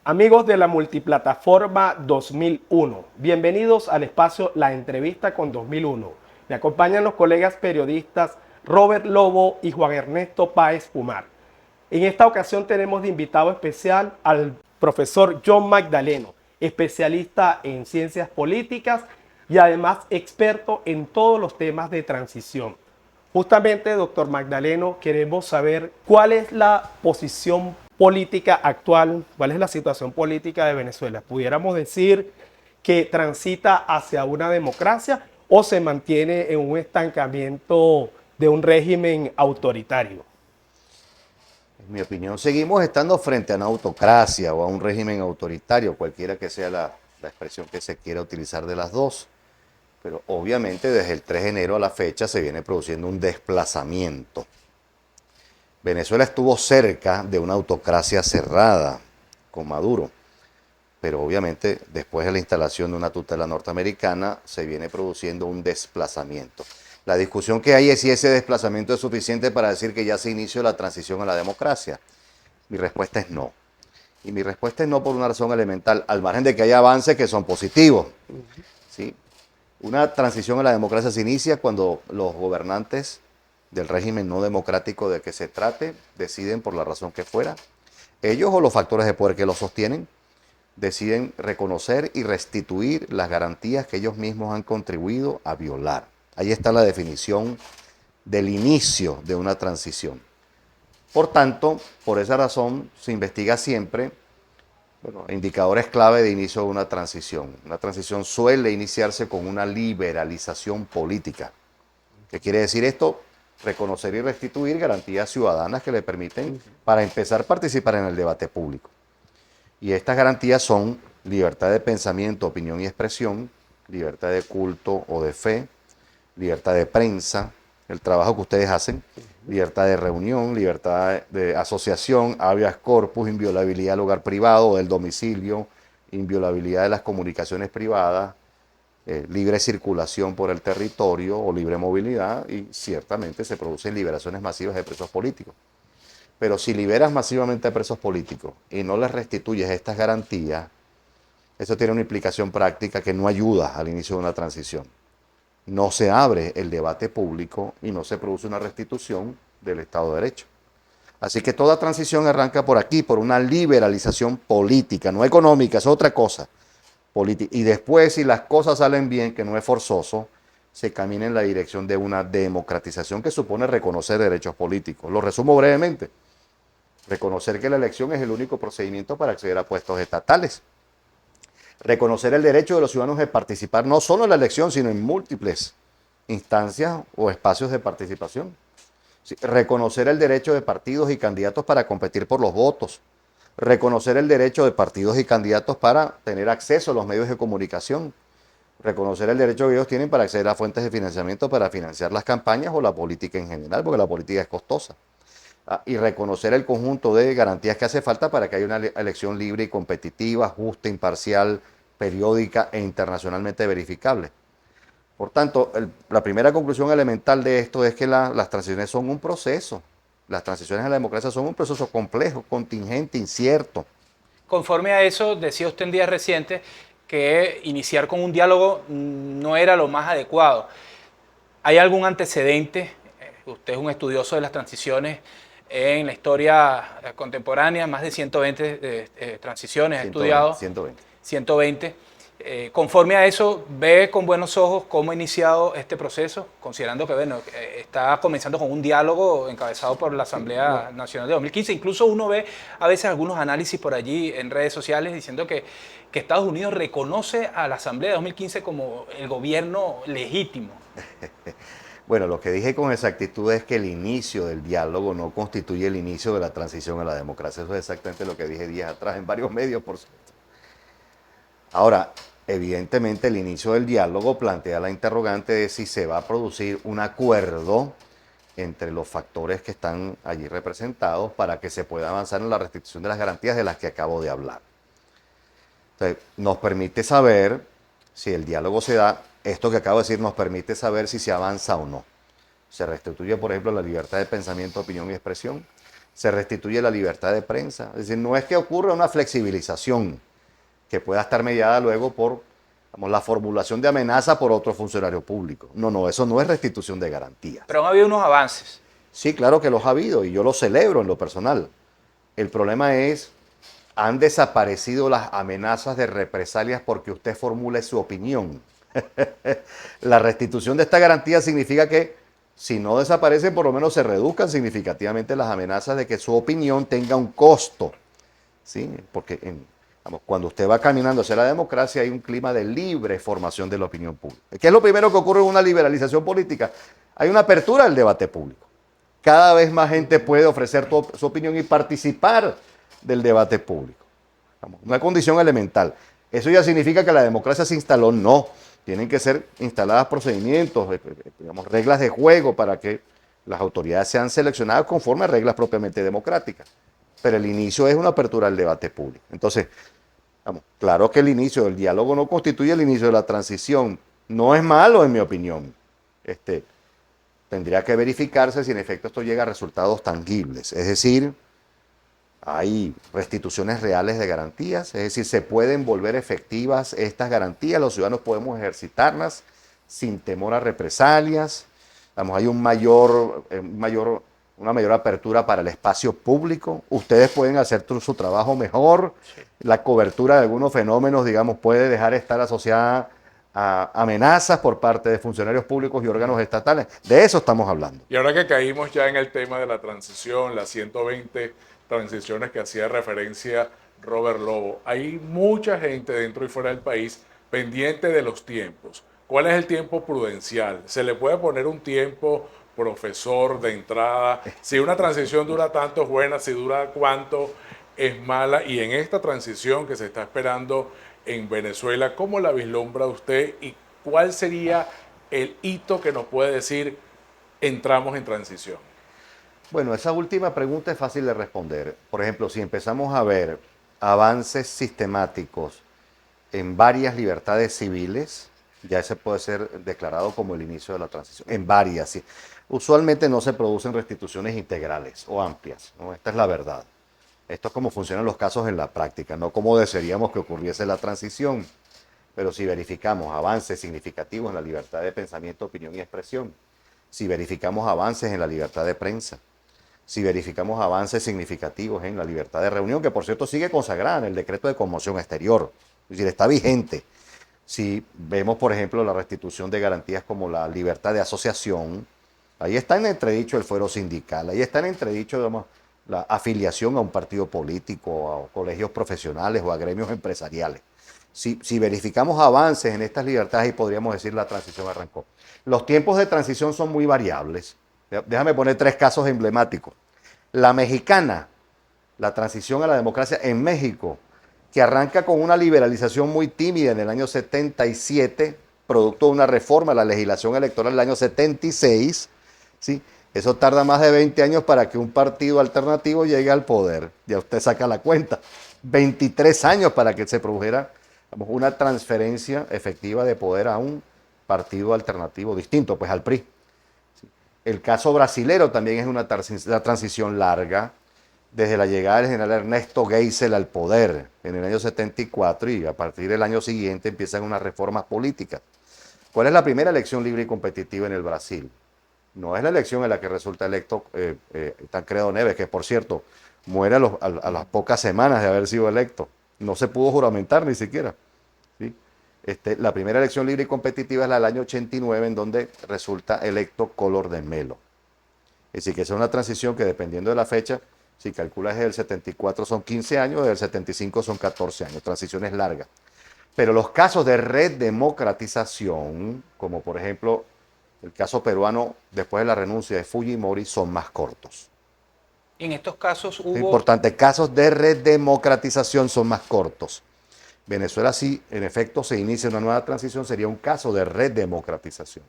Amigos de la multiplataforma 2001, bienvenidos al espacio La Entrevista con 2001. Me acompañan los colegas periodistas Robert Lobo y Juan Ernesto Páez Pumar. En esta ocasión tenemos de invitado especial al profesor John Magdaleno, especialista en ciencias políticas y además experto en todos los temas de transición. Justamente, doctor Magdaleno, queremos saber cuál es la posición política actual, cuál es la situación política de Venezuela. ¿Pudiéramos decir que transita hacia una democracia o se mantiene en un estancamiento de un régimen autoritario? En mi opinión, seguimos estando frente a una autocracia o a un régimen autoritario, cualquiera que sea la expresión que se quiera utilizar de las dos. Pero obviamente desde el 3 de enero a la fecha se viene produciendo un desplazamiento. Venezuela estuvo cerca de una autocracia cerrada con Maduro, pero obviamente después de la instalación de una tutela norteamericana se viene produciendo un desplazamiento. La discusión que hay es si ese desplazamiento es suficiente para decir que ya se inició la transición a la democracia. Mi respuesta es no. Y mi respuesta es no por una razón elemental, al margen de que haya avances que son positivos. ¿Sí? Una transición a la democracia se inicia cuando los gobernantes del régimen no democrático de que se trate deciden, por la razón que fuera, ellos o los factores de poder que los sostienen, deciden reconocer y restituir las garantías que ellos mismos han contribuido a violar. Ahí está la definición del inicio de una transición. Por tanto, por esa razón se investiga siempre indicadores clave de inicio de una transición. Una transición suele iniciarse con una liberalización política. ¿Qué quiere decir esto? Reconocer y restituir garantías ciudadanas que le permiten, para empezar, participar en el debate público. Y estas garantías son libertad de pensamiento, opinión y expresión, libertad de culto o de fe, libertad de prensa, el trabajo que ustedes hacen, libertad de reunión, libertad de asociación, habeas corpus, inviolabilidad del hogar privado o del domicilio, inviolabilidad de las comunicaciones privadas, libre circulación por el territorio o libre movilidad, y ciertamente se producen liberaciones masivas de presos políticos. Pero si liberas masivamente a presos políticos y no les restituyes estas garantías, eso tiene una implicación práctica que no ayuda al inicio de una transición. No se abre el debate público y no se produce una restitución del Estado de Derecho. Así que toda transición arranca por aquí, por una liberalización política, no económica, es otra cosa. Y después, si las cosas salen bien, que no es forzoso, se camina en la dirección de una democratización que supone reconocer derechos políticos. Lo resumo brevemente. Reconocer que la elección es el único procedimiento para acceder a puestos estatales. Reconocer el derecho de los ciudadanos de participar no solo en la elección, sino en múltiples instancias o espacios de participación. Sí, reconocer el derecho de partidos y candidatos para competir por los votos. Reconocer el derecho de partidos y candidatos para tener acceso a los medios de comunicación. Reconocer el derecho que ellos tienen para acceder a fuentes de financiamiento para financiar las campañas o la política en general, porque la política es costosa. Y reconocer el conjunto de garantías que hace falta para que haya una elección libre y competitiva, justa, imparcial, periódica e internacionalmente verificable. Por tanto, la primera conclusión elemental de esto es que las transiciones son un proceso. Las transiciones a la democracia son un proceso complejo, contingente, incierto. Conforme a eso, decía usted en días recientes que iniciar con un diálogo no era lo más adecuado. ¿Hay algún antecedente? Usted es un estudioso de las transiciones en la historia contemporánea, más de 120 transiciones, 120, ha estudiado 120. 120. Conforme a eso, ¿ve con buenos ojos cómo ha iniciado este proceso? Considerando que bueno, está comenzando con un diálogo encabezado por la Asamblea Nacional de 2015. Incluso uno ve a veces algunos análisis por allí en redes sociales diciendo que Estados Unidos reconoce a la Asamblea de 2015 como el gobierno legítimo. Bueno, lo que dije con exactitud es que el inicio del diálogo no constituye el inicio de la transición a la democracia. Eso es exactamente lo que dije días atrás en varios medios, por cierto. Ahora, evidentemente el inicio del diálogo plantea la interrogante de si se va a producir un acuerdo entre los factores que están allí representados para que se pueda avanzar en la restitución de las garantías de las que acabo de hablar. Entonces, nos permite saber si el diálogo se da, esto que acabo de decir nos permite saber si se avanza o no. Se restituye, por ejemplo, la libertad de pensamiento, opinión y expresión. se restituye la libertad de prensa. Es decir, no es que ocurra una flexibilización que pueda estar mediada luego por, digamos, la formulación de amenaza por otro funcionario público. No, eso no es restitución de garantías. Pero han habido unos avances. Sí, claro que los ha habido y yo los celebro en lo personal. El problema es, han desaparecido las amenazas de represalias porque usted formule su opinión. La restitución de esta garantía significa que si no desaparecen, por lo menos se reduzcan significativamente las amenazas de que su opinión tenga un costo. ¿Sí? Porque cuando usted va caminando hacia la democracia hay un clima de libre formación de la opinión pública. ¿Qué es lo primero que ocurre en una liberalización política? Hay una apertura al debate público. Cada vez más gente puede ofrecer su opinión y participar del debate público. Una condición elemental. ¿Eso ya significa que la democracia se instaló? No. Tienen que ser instaladas procedimientos, digamos, reglas de juego para que las autoridades sean seleccionadas conforme a reglas propiamente democráticas. Pero el inicio es una apertura al debate público. Entonces, claro que el inicio del diálogo no constituye el inicio de la transición. No es malo, en mi opinión. Tendría que verificarse si en efecto esto llega a resultados tangibles. Es decir, hay restituciones reales de garantías, es decir, se pueden volver efectivas estas garantías, los ciudadanos podemos ejercitarlas sin temor a represalias, hay una mayor apertura para el espacio público, ustedes pueden hacer su trabajo mejor, la cobertura de algunos fenómenos, puede dejar de estar asociada a amenazas por parte de funcionarios públicos y órganos estatales. De eso estamos hablando. Y ahora que caímos ya en el tema de la transición, las 120 transiciones que hacía referencia Robert Lobo, hay mucha gente dentro y fuera del país pendiente de los tiempos. ¿Cuál es el tiempo prudencial? ¿Se le puede poner un tiempo, profesor, de entrada? Si una transición dura tanto es buena, si dura cuánto es mala. Y en esta transición que se está esperando en Venezuela, ¿cómo la vislumbra usted y cuál sería el hito que nos puede decir entramos en transición? Bueno, esa última pregunta es fácil de responder. Por ejemplo, si empezamos a ver avances sistemáticos en varias libertades civiles, ya ese puede ser declarado como el inicio de la transición. En varias, sí. Usualmente no se producen restituciones integrales o amplias, ¿no? Esta es la verdad. Esto es como funcionan los casos en la práctica, no como desearíamos que ocurriese la transición. Pero si verificamos avances significativos en la libertad de pensamiento, opinión y expresión, si verificamos avances en la libertad de prensa, si verificamos avances significativos en la libertad de reunión, que por cierto sigue consagrada en el decreto de conmoción exterior, es decir, está vigente. Si vemos, por ejemplo, la restitución de garantías como la libertad de asociación, ahí está en entredicho el fuero sindical, ahí está en entredicho, la afiliación a un partido político, a colegios profesionales o a gremios empresariales. Si verificamos avances en estas libertades, ahí podríamos decir la transición arrancó. Los tiempos de transición son muy variables. Déjame poner 3 casos emblemáticos. La mexicana, la transición a la democracia en México, que arranca con una liberalización muy tímida en el año 77, producto de una reforma a la legislación electoral del año 76, ¿sí? Eso tarda más de 20 años para que un partido alternativo llegue al poder. Ya usted saca la cuenta. 23 años para que se produjera una transferencia efectiva de poder a un partido alternativo distinto, pues al PRI. El caso brasilero también es una transición larga, desde la llegada del general Ernesto Geisel al poder en el año 74 y a partir del año siguiente empiezan unas reformas políticas. ¿Cuál es la primera elección libre y competitiva en el Brasil? No es la elección en la que resulta electo Tancredo Neves, que por cierto muere a las pocas semanas de haber sido electo. No se pudo juramentar ni siquiera. ¿Sí? La primera elección libre y competitiva es la del año 89, en donde resulta electo Collor de Mello. Es decir, que es una transición que dependiendo de la fecha, si calculas desde el 74 son 15 años, desde el 75 son 14 años, transiciones largas. Pero los casos de redemocratización, como por ejemplo el caso peruano después de la renuncia de Fujimori, son más cortos. Y en estos casos hubo... Importante, casos de redemocratización son más cortos. Venezuela, sí, en efecto, se inicia una nueva transición, sería un caso de redemocratización.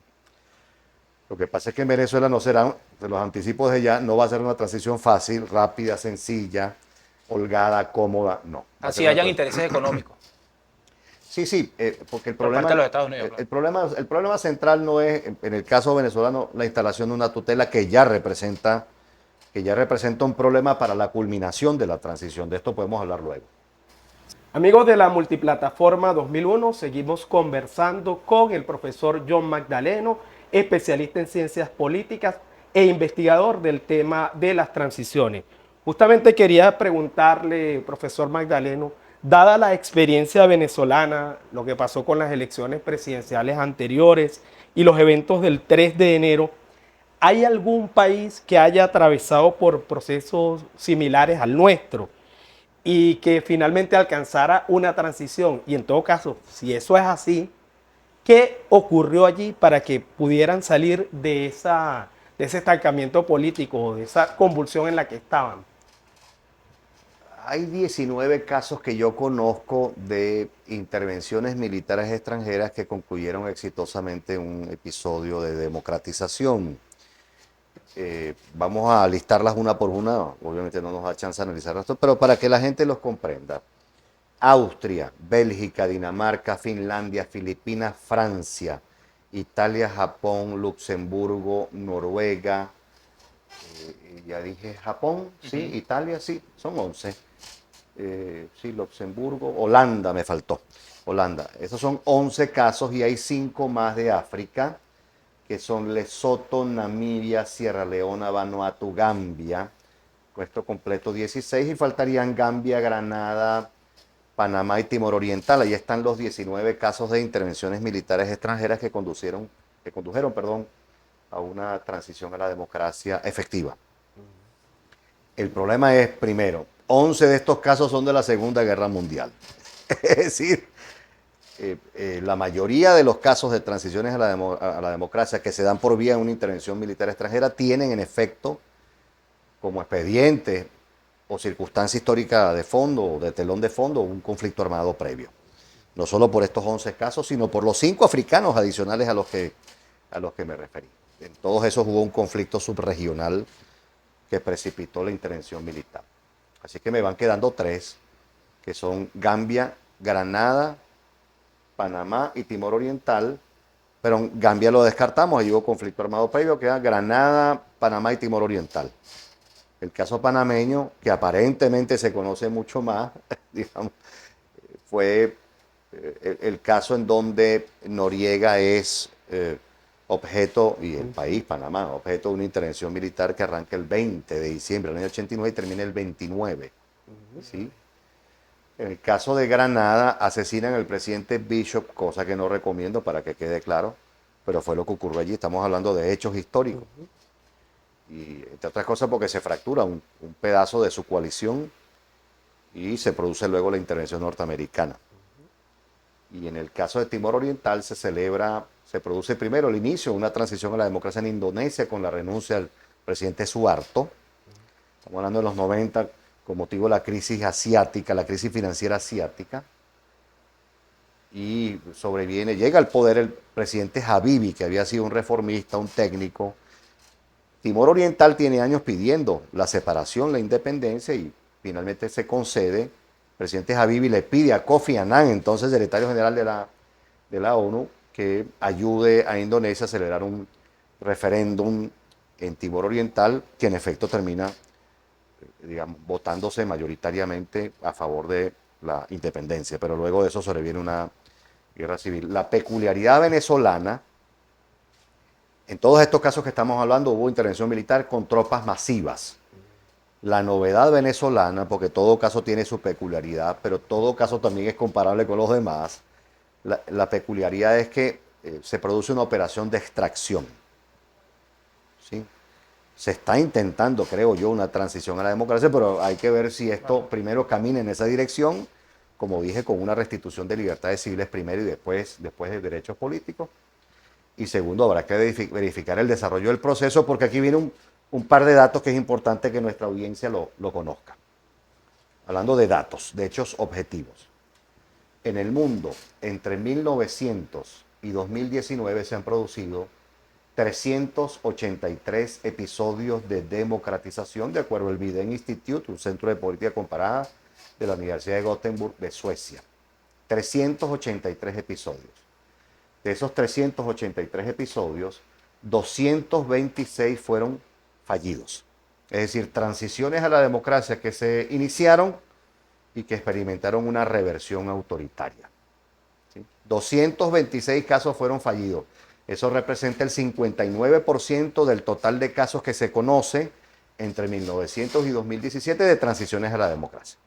Lo que pasa es que en Venezuela no será, de los anticipos de ya, no va a ser una transición fácil, rápida, sencilla, holgada, cómoda, no. Así hayan intereses económicos. Sí, porque el Por problema, parte de los Estados Unidos, claro. el problema central no es, en el caso venezolano, la instalación de una tutela que ya representa que ya representa un problema para la culminación de la transición. De esto podemos hablar luego. Amigos de la Multiplataforma 2001, seguimos conversando con el profesor John Magdaleno, especialista en ciencias políticas e investigador del tema de las transiciones. Justamente quería preguntarle, profesor Magdaleno, dada la experiencia venezolana, lo que pasó con las elecciones presidenciales anteriores y los eventos del 3 de enero, ¿hay algún país que haya atravesado por procesos similares al nuestro y que finalmente alcanzara una transición? Y en todo caso, si eso es así, ¿qué ocurrió allí para que pudieran salir de ese estancamiento político, de esa convulsión en la que estaban? Hay 19 casos que yo conozco de intervenciones militares extranjeras que concluyeron exitosamente en un episodio de democratización. Vamos a listarlas una por una, obviamente no nos da chance de analizar esto, pero para que la gente los comprenda. Austria, Bélgica, Dinamarca, Finlandia, Filipinas, Francia, Italia, Japón, Luxemburgo, Noruega, ya dije Japón, sí, Italia, sí, son 11. Sí, Luxemburgo, Holanda me faltó, Holanda. Esos son 11 casos y hay 5 más de África, que son Lesoto, Namibia, Sierra Leona, Vanuatu, Gambia. Con esto completo 16 y faltarían Gambia, Granada, Panamá y Timor Oriental. Ahí están los 19 casos de intervenciones militares extranjeras que condujeron, a una transición a la democracia efectiva. El problema es, primero, 11 de estos casos son de la Segunda Guerra Mundial. Es decir, la mayoría de los casos de transiciones a la democracia que se dan por vía de una intervención militar extranjera tienen en efecto como expediente o circunstancia histórica de fondo o de telón de fondo un conflicto armado previo. No solo por estos 11 casos, sino por los 5 africanos adicionales a los que me referí. En todos esos hubo un conflicto subregional que precipitó la intervención militar. Así que me van quedando 3, que son Gambia, Granada, Panamá y Timor Oriental, pero en Gambia lo descartamos, ahí hubo conflicto armado previo, queda Granada, Panamá y Timor Oriental. El caso panameño, que aparentemente se conoce mucho más, digamos, fue el caso en donde Noriega es objeto, y el país, Panamá, objeto de una intervención militar que arranca el 20 de diciembre del año 89 y termina el 29. ¿Sí? En el caso de Granada, asesinan al presidente Bishop, cosa que no recomiendo para que quede claro, pero fue lo que ocurrió allí. Estamos hablando de hechos históricos. Y entre otras cosas porque se fractura un pedazo de su coalición y se produce luego la intervención norteamericana. Y en el caso de Timor Oriental se produce primero el inicio de una transición a la democracia en Indonesia con la renuncia del presidente Suharto. Estamos hablando de los 90 con motivo de la crisis asiática, la crisis financiera asiática. Y llega al poder el presidente Habibie, que había sido un reformista, un técnico. Timor Oriental tiene años pidiendo la separación, la independencia, y finalmente se concede. El presidente Habibie le pide a Kofi Annan, entonces secretario general de la ONU, que ayude a Indonesia a celebrar un referéndum en Timor Oriental, que en efecto termina, votándose mayoritariamente a favor de la independencia. Pero luego de eso sobreviene una guerra civil. La peculiaridad venezolana, en todos estos casos que estamos hablando, hubo intervención militar con tropas masivas. La novedad venezolana, porque todo caso tiene su peculiaridad, pero todo caso también es comparable con los demás, la peculiaridad es que se produce una operación de extracción. ¿Sí? Se está intentando, creo yo, una transición a la democracia, pero hay que ver si esto primero camina en esa dirección, como dije, con una restitución de libertades civiles primero y después de derechos políticos. Y segundo, habrá que verificar el desarrollo del proceso, porque aquí viene un par de datos que es importante que nuestra audiencia lo conozca. Hablando de datos, de hechos objetivos. En el mundo, entre 1900 y 2019 se han producido 383 episodios de democratización, de acuerdo al Biden Institute, un centro de política comparada de la Universidad de Gothenburg de Suecia. 383 episodios. De esos 383 episodios, 226 fueron fallidos. Es decir, transiciones a la democracia que se iniciaron y que experimentaron una reversión autoritaria. ¿Sí? 226 casos fueron fallidos. Eso representa el 59% del total de casos que se conoce entre 1900 y 2017 de transiciones a la democracia.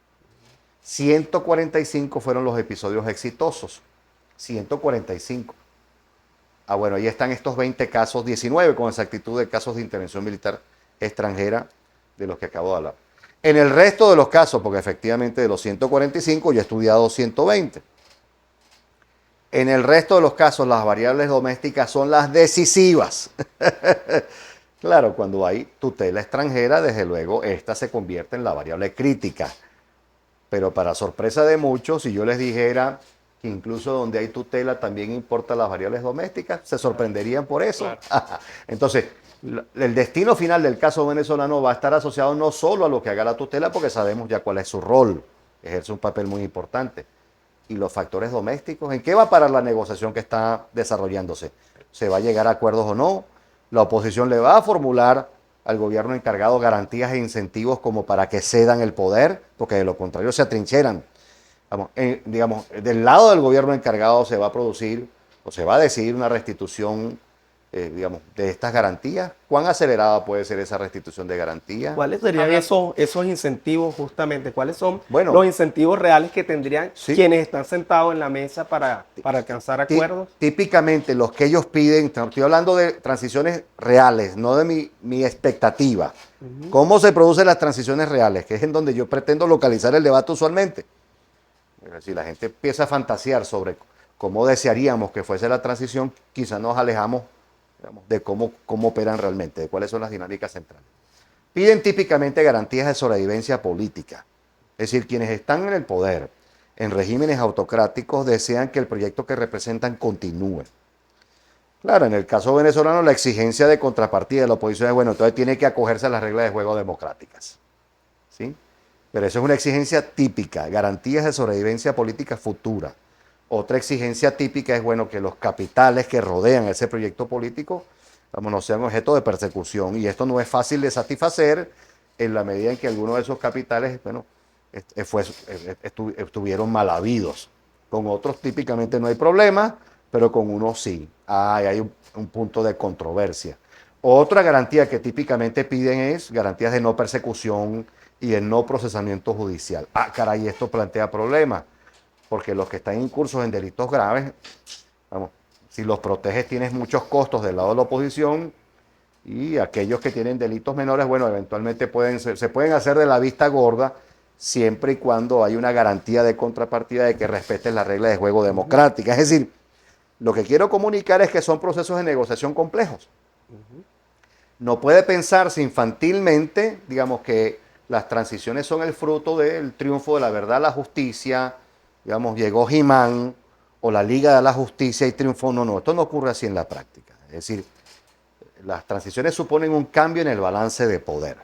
145 fueron los episodios exitosos. 145. Ah, bueno, ahí están estos 20 casos, 19 con exactitud de casos de intervención militar extranjera de los que acabo de hablar. En el resto de los casos, porque efectivamente de los 145 yo he estudiado 120. En el resto de los casos las variables domésticas son las decisivas. Claro, cuando hay tutela extranjera, desde luego, esta se convierte en la variable crítica. Pero para sorpresa de muchos, si yo les dijera que incluso donde hay tutela también importan las variables domésticas, se sorprenderían por eso. Claro. Entonces, el destino final del caso venezolano va a estar asociado no solo a lo que haga la tutela, porque sabemos ya cuál es su rol, ejerce un papel muy importante. Y los factores domésticos, ¿en qué va a parar la negociación que está desarrollándose? ¿Se va a llegar a acuerdos o no? La oposición le va a formular al gobierno encargado garantías e incentivos como para que cedan el poder, porque de lo contrario se atrincheran. Vamos, digamos, del lado del gobierno encargado se va a producir o se va a decidir una restitución, digamos, de estas garantías. ¿Cuán acelerada puede ser esa restitución de garantías? ¿Cuáles serían esos incentivos justamente? ¿Cuáles son los incentivos reales que tendrían quienes están sentados en la mesa para alcanzar acuerdos? Típicamente los que ellos piden, estoy hablando de transiciones reales, no de mi expectativa. ¿Cómo se producen las transiciones reales? Que es en donde yo pretendo localizar el debate usualmente. Si la gente empieza a fantasear sobre cómo desearíamos que fuese la transición, quizás nos alejamos, digamos, de cómo operan realmente, de cuáles son las dinámicas centrales. Piden típicamente garantías de sobrevivencia política. Es decir, quienes están en el poder, en regímenes autocráticos, desean que el proyecto que representan continúe. Claro, en el caso venezolano, la exigencia de contrapartida de la oposición es, bueno, entonces tiene que acogerse a las reglas de juego democráticas. ¿Sí? Pero eso es una exigencia típica, garantías de sobrevivencia política futura. Otra exigencia típica es, bueno, que los capitales que rodean ese proyecto político, vamos, no sean objeto de persecución. Y esto no es fácil de satisfacer en la medida en que algunos de esos capitales, bueno, estuvieron mal habidos. Con otros típicamente no hay problema, pero con unos sí. Hay un punto de controversia. Otra garantía que típicamente piden es garantías de no persecución y el no procesamiento judicial. Ah, caray, esto plantea problemas, porque los que están incursos en delitos graves, vamos, si los proteges tienes muchos costos del lado de la oposición, y aquellos que tienen delitos menores, bueno, eventualmente se pueden hacer de la vista gorda, siempre y cuando hay una garantía de contrapartida de que respeten las reglas de juego democráticas. Es decir, lo que quiero comunicar es que son procesos de negociación complejos. No puede pensarse infantilmente, digamos, que las transiciones son el fruto del triunfo de la verdad, la justicia, digamos, llegó He-Man o la Liga de la Justicia y triunfó. No, esto no ocurre así en la práctica. Es decir, las transiciones suponen un cambio en el balance de poder.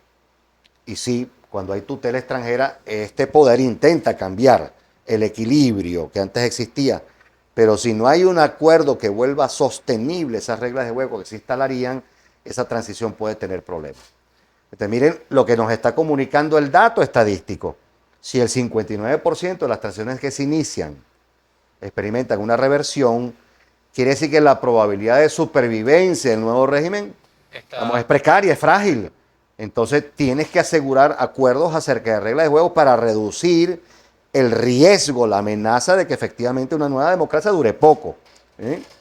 Y sí, cuando hay tutela extranjera, este poder intenta cambiar el equilibrio que antes existía. Pero si no hay un acuerdo que vuelva sostenible esas reglas de juego que se instalarían, esa transición puede tener problemas. Entonces, miren lo que nos está comunicando el dato estadístico. Si el 59% de las transiciones que se inician experimentan una reversión, quiere decir que la probabilidad de supervivencia del nuevo régimen es precaria, es frágil. Entonces tienes que asegurar acuerdos acerca de reglas de juego para reducir el riesgo, la amenaza de que efectivamente una nueva democracia dure poco.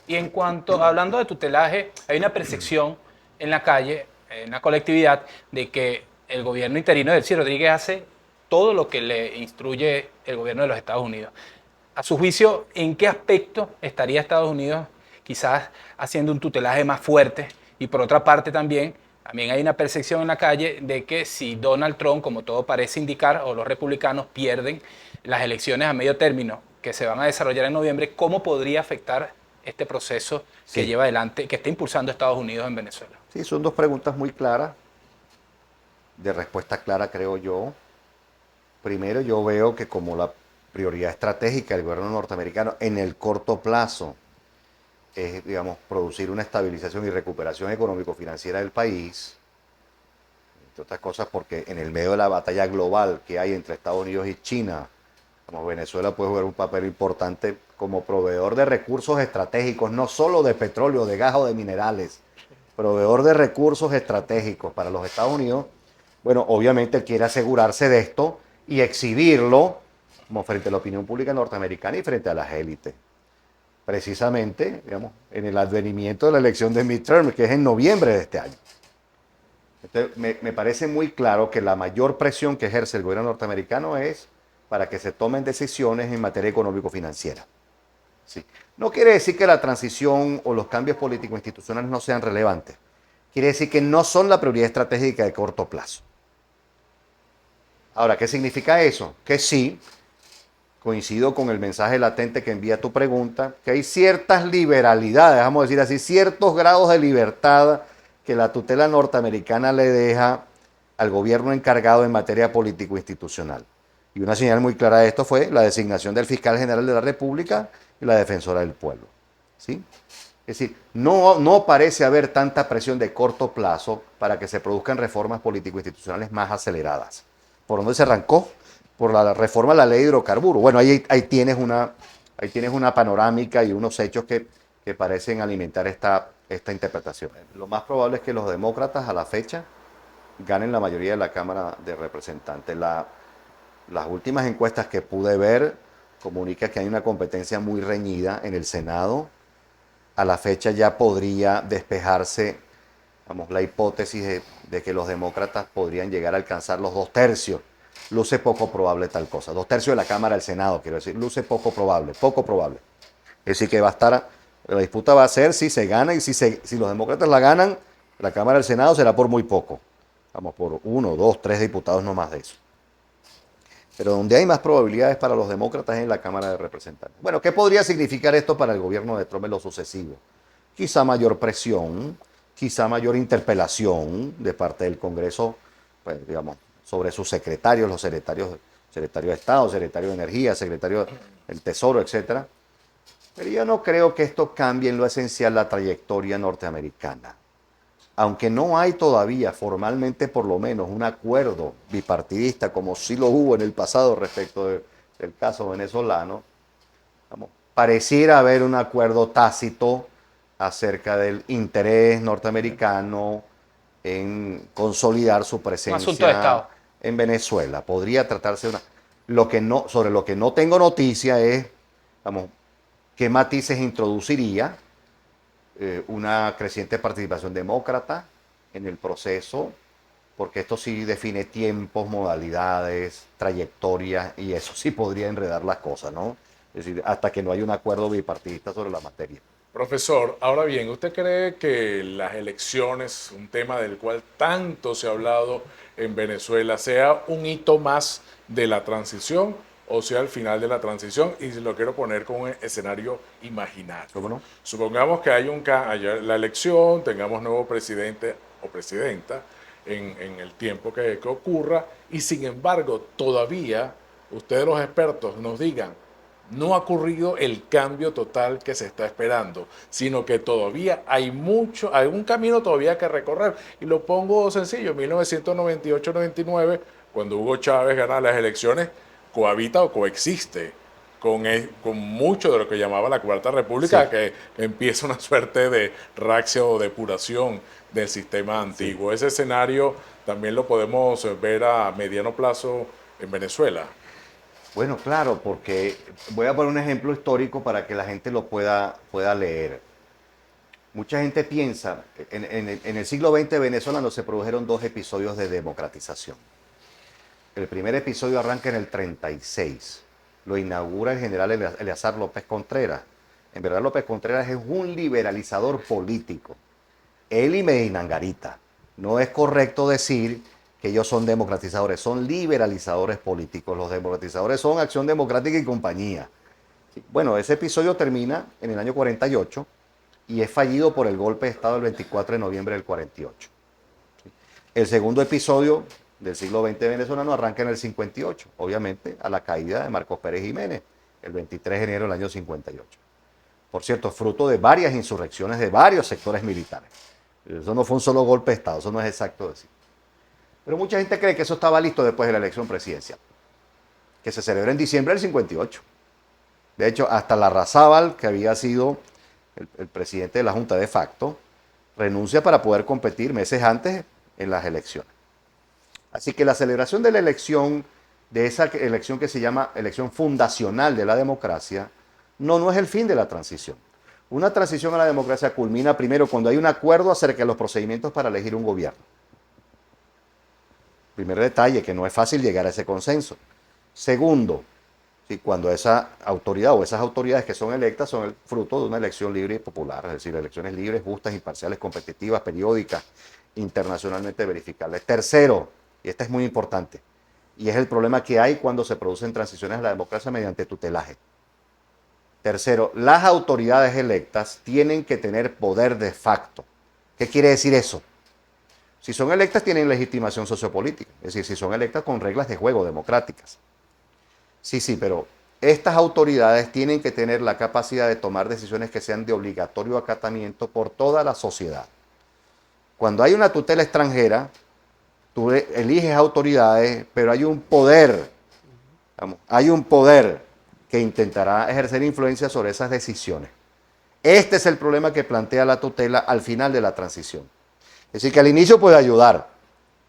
Y en cuanto, hablando de tutelaje, hay una percepción en la calle, en la colectividad, de que el gobierno interino de Delcy Rodríguez hace todo lo que le instruye el gobierno de los Estados Unidos. A su juicio, ¿en qué aspecto estaría Estados Unidos quizás haciendo un tutelaje más fuerte? Y por otra parte también hay una percepción en la calle de que si Donald Trump, como todo parece indicar, o los republicanos pierden las elecciones a medio término que se van a desarrollar en noviembre, ¿cómo podría afectar este proceso que lleva adelante, que está impulsando Estados Unidos en Venezuela? Sí, son dos preguntas muy claras, de respuesta clara creo yo. Primero, yo veo que como la prioridad estratégica del gobierno norteamericano en el corto plazo es, digamos, producir una estabilización y recuperación económico-financiera del país, entre otras cosas porque en el medio de la batalla global que hay entre Estados Unidos y China, como Venezuela puede jugar un papel importante como proveedor de recursos estratégicos, no solo de petróleo, de gas o de minerales, proveedor de recursos estratégicos para los Estados Unidos. Bueno, obviamente quiere asegurarse de esto y exhibirlo como frente a la opinión pública norteamericana y frente a las élites. Precisamente, digamos, en el advenimiento de la elección de midterm, que es en noviembre de este año. Entonces, me parece muy claro que la mayor presión que ejerce el gobierno norteamericano es para que se tomen decisiones en materia económico-financiera. Sí. No quiere decir que la transición o los cambios político-institucionales no sean relevantes. Quiere decir que no son la prioridad estratégica de corto plazo. Ahora, ¿qué significa eso? Que sí, coincido con el mensaje latente que envía tu pregunta, que hay ciertas liberalidades, vamos a decir así, ciertos grados de libertad que la tutela norteamericana le deja al gobierno encargado en materia político-institucional. Y una señal muy clara de esto fue la designación del fiscal general de la República y la defensora del pueblo. ¿Sí? Es decir, no parece haber tanta presión de corto plazo para que se produzcan reformas político-institucionales más aceleradas. ¿Por dónde se arrancó? Por la reforma a la ley de hidrocarburos. Bueno, ahí tienes una panorámica y unos hechos que parecen alimentar esta interpretación. Lo más probable es que los demócratas a la fecha ganen la mayoría de la Cámara de Representantes. Las últimas encuestas que pude ver comunica que hay una competencia muy reñida en el Senado. A la fecha ya podría despejarse, vamos, la hipótesis de que los demócratas podrían llegar a alcanzar los 2/3. Luce poco probable tal cosa. 2/3 de la Cámara del Senado, quiero decir. Luce poco probable, poco probable. Es decir, que va a estar, la disputa va a ser si se gana y si los demócratas la ganan, la Cámara del Senado será por muy poco. Vamos, por 1, 2, 3 diputados, no más de eso. Pero donde hay más probabilidades para los demócratas es en la Cámara de Representantes. Bueno, ¿qué podría significar esto para el gobierno de Trump en lo sucesivo? Quizá mayor presión, quizá mayor interpelación de parte del Congreso, pues, digamos, sobre sus secretarios, los secretarios de Estado, secretario de Energía, secretario del Tesoro, etc. Pero yo no creo que esto cambie en lo esencial la trayectoria norteamericana. Aunque no hay todavía formalmente por lo menos un acuerdo bipartidista como sí lo hubo en el pasado respecto del caso venezolano, pareciera haber un acuerdo tácito acerca del interés norteamericano en consolidar su presencia en Venezuela. Podría tratarse de sobre lo que no tengo noticia es, qué matices introduciría una creciente participación demócrata en el proceso, porque esto sí define tiempos, modalidades, trayectorias, y eso sí podría enredar las cosas, ¿no? Es decir, hasta que no haya un acuerdo bipartidista sobre la materia. Profesor, ahora bien, ¿usted cree que las elecciones, un tema del cual tanto se ha hablado en Venezuela, sea un hito más de la transición o sea el final de la transición? Y lo quiero poner como un escenario imaginario. ¿Cómo no? Supongamos que haya la elección, tengamos nuevo presidente o presidenta en el tiempo que ocurra, y sin embargo todavía ustedes los expertos nos digan, no ha ocurrido el cambio total que se está esperando, sino que todavía hay un camino todavía que recorrer. Y lo pongo sencillo, 1998-99, cuando Hugo Chávez gana las elecciones, cohabita o coexiste con mucho de lo que llamaba la Cuarta República, sí, que empieza una suerte de raxia o depuración del sistema antiguo. Sí. Ese escenario también lo podemos ver a mediano plazo en Venezuela. Bueno, claro, porque voy a poner un ejemplo histórico para que la gente lo pueda leer. Mucha gente piensa, en el siglo XX venezolano se produjeron 2 episodios de democratización. El primer episodio arranca en el 36, lo inaugura el general Eleazar López Contreras. En verdad López Contreras es un liberalizador político, él y Medina Angarita. No es correcto decir que ellos son democratizadores, son liberalizadores políticos. Los democratizadores son Acción Democrática y compañía. Bueno, ese episodio termina en el año 48 y es fallido por el golpe de Estado del 24 de noviembre del 48. El segundo episodio del siglo XX venezolano arranca en el 58, obviamente a la caída de Marcos Pérez Jiménez, el 23 de enero del año 58. Por cierto, fruto de varias insurrecciones de varios sectores militares. Eso no fue un solo golpe de Estado, eso no es exacto decir. Pero mucha gente cree que eso estaba listo después de la elección presidencial, que se celebra en diciembre del 58. De hecho, hasta Larrazábal, que había sido el presidente de la Junta de facto, renuncia para poder competir meses antes en las elecciones. Así que la celebración de la elección, de esa elección que se llama elección fundacional de la democracia, no es el fin de la transición. Una transición a la democracia culmina primero cuando hay un acuerdo acerca de los procedimientos para elegir un gobierno. Primer detalle, que no es fácil llegar a ese consenso. Segundo, cuando esa autoridad o esas autoridades que son electas son el fruto de una elección libre y popular, es decir, elecciones libres, justas, imparciales, competitivas, periódicas, internacionalmente verificables. Tercero, y este es muy importante, y es el problema que hay cuando se producen transiciones a la democracia mediante tutelaje. Tercero, las autoridades electas tienen que tener poder de facto. ¿Qué quiere decir eso? Si son electas, tienen legitimación sociopolítica, es decir, si son electas con reglas de juego democráticas. Sí, pero estas autoridades tienen que tener la capacidad de tomar decisiones que sean de obligatorio acatamiento por toda la sociedad. Cuando hay una tutela extranjera, tú eliges autoridades, pero hay un poder, que intentará ejercer influencia sobre esas decisiones. Este es el problema que plantea la tutela al final de la transición. Es decir, que al inicio puede ayudar,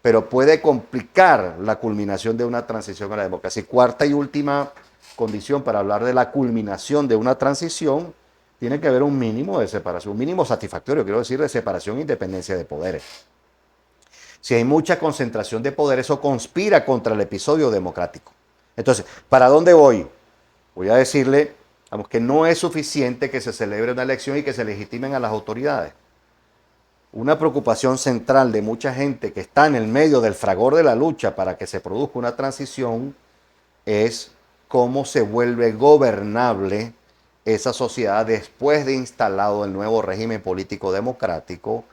pero puede complicar la culminación de una transición a la democracia. Y cuarta y última condición para hablar de la culminación de una transición, tiene que haber un mínimo de separación, un mínimo satisfactorio, quiero decir, de separación e independencia de poderes. Si hay mucha concentración de poder, eso conspira contra el episodio democrático. Entonces, ¿para dónde voy? Voy a decirle, que no es suficiente que se celebre una elección y que se legitimen a las autoridades. Una preocupación central de mucha gente que está en el medio del fragor de la lucha para que se produzca una transición es cómo se vuelve gobernable esa sociedad después de instalado el nuevo régimen político democrático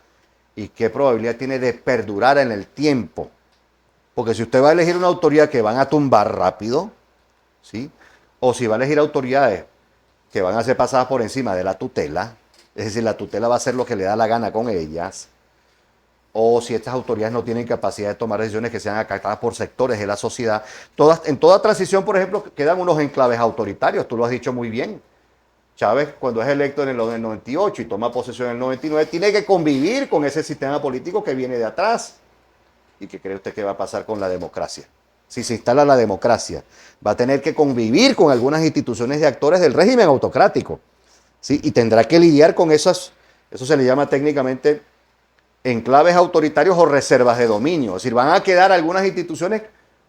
y qué probabilidad tiene de perdurar en el tiempo. Porque si usted va a elegir una autoridad que van a tumbar rápido, ¿sí? O si va a elegir autoridades que van a ser pasadas por encima de la tutela, es decir, la tutela va a hacer lo que le da la gana con ellas, o si estas autoridades no tienen capacidad de tomar decisiones que sean acatadas por sectores de la sociedad. En toda transición, por ejemplo, quedan unos enclaves autoritarios, tú lo has dicho muy bien. Chávez, cuando es electo en el 98 y toma posesión en el 99, tiene que convivir con ese sistema político que viene de atrás. ¿Y qué cree usted que va a pasar con la democracia? Si se instala la democracia, va a tener que convivir con algunas instituciones de actores del régimen autocrático, ¿sí? Y tendrá que lidiar con eso se le llama técnicamente enclaves autoritarios o reservas de dominio. Es decir, van a quedar algunas instituciones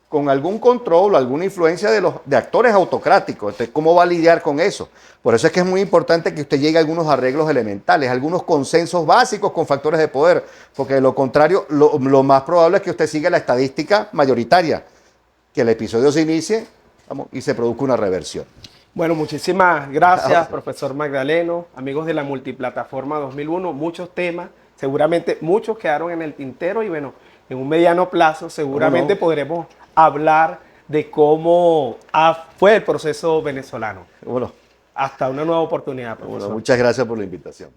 con algún control o alguna influencia de actores autocráticos. Entonces, ¿cómo va a lidiar con eso? Por eso es que es muy importante que usted llegue a algunos arreglos elementales, algunos consensos básicos con factores de poder, porque de lo contrario, lo más probable es que usted siga la estadística mayoritaria, que el episodio se inicie y se produzca una reversión. Bueno, muchísimas gracias, profesor Magdaleno, amigos de la Multiplataforma 2001, muchos temas, seguramente muchos quedaron en el tintero y bueno, en un mediano plazo seguramente podremos hablar de cómo fue el proceso venezolano. Bueno, hasta una nueva oportunidad, profesor. Muchas gracias por la invitación.